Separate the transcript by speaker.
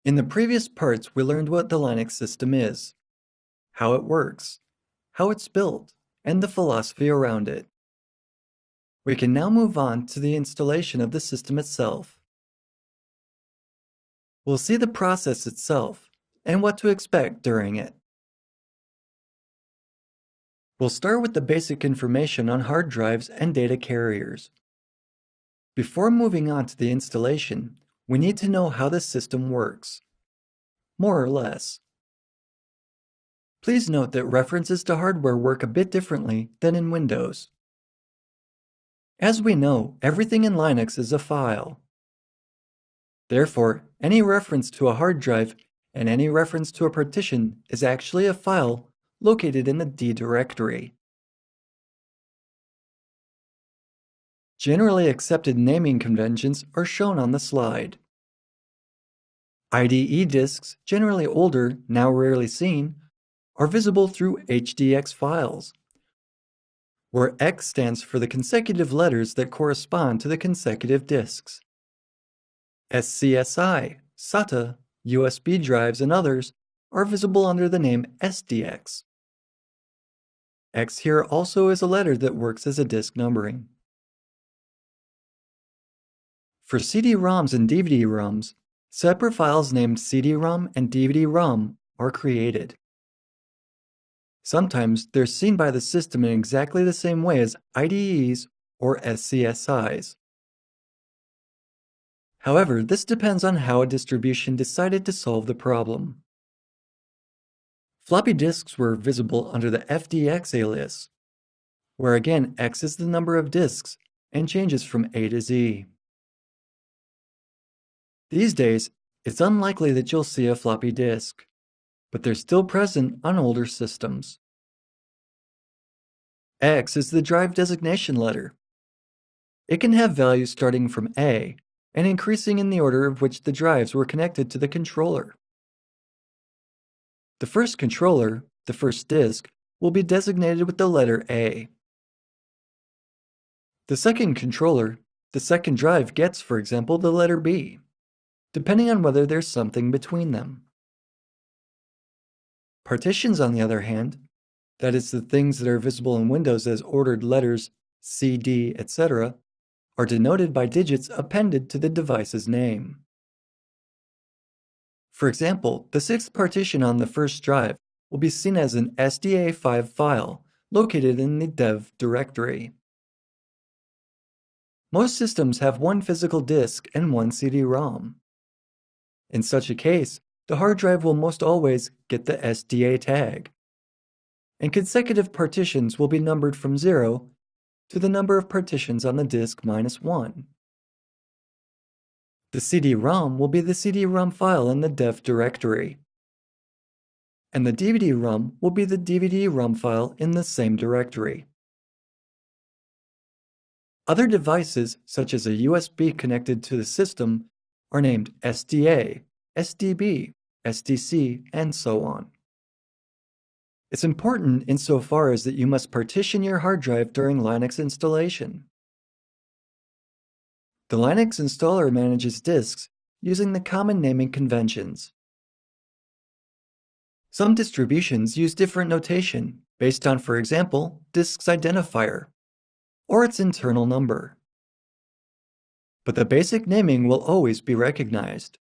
Speaker 1: In the previous parts, we learned what the Linux system is, how it works, how it's built, and the philosophy around it. We can now move on to the installation of the system itself. We'll see the process itself and what to expect during it. We'll start with the basic information on hard drives and data carriers. Before moving on to the installation, we need to know how the system works, more or less. Please note that references to hardware work a bit differently than in Windows. As we know, everything in Linux is a file. Therefore, any reference to a hard drive and any reference to a partition is actually a file located in the D directory. Generally accepted naming conventions are shown on the slide. IDE disks, generally older, now rarely seen, are visible through HDX files, where X stands for the consecutive letters that correspond to the consecutive disks. SCSI, SATA, USB drives, and others are visible under the name SDX. X here also is a letter that works as a disk numbering. For CD-ROMs and DVD-ROMs, separate files named CD-ROM and DVD-ROM are created. Sometimes they're seen by the system in exactly the same way as IDEs or SCSIs. However, this depends on how a distribution decided to solve the problem. Floppy disks were visible under the FDX alias, where again X is the number of disks and changes from A to Z. These days, it's unlikely that you'll see a floppy disk, but they're still present on older systems. X is the drive designation letter. It can have values starting from A and increasing in the order of which the drives were connected to the controller. The first controller, the first disk, will be designated with the letter A. The second controller, the second drive gets, for example, the letter B, depending on whether there's something between them. Partitions, on the other hand, that is, the things that are visible in Windows as ordered letters C, D, etc., are denoted by digits appended to the device's name. For example, the sixth partition on the first drive will be seen as an SDA5 file located in the dev directory. Most systems have one physical disk and one CD-ROM. In such a case, the hard drive will most always get the SDA tag, and consecutive partitions will be numbered from 0 to the number of partitions on the disk minus 1. The CD-ROM will be the CD-ROM file in the dev directory, and the DVD-ROM will be the DVD-ROM file in the same directory. Other devices, such as a USB connected to the system, are named SDA, SDB, SDC, and so on. It's important insofar as that you must partition your hard drive during Linux installation. The Linux installer manages disks using the common naming conventions. Some distributions use different notation based on, for example, disk's identifier or its internal number. But the basic naming will always be recognized.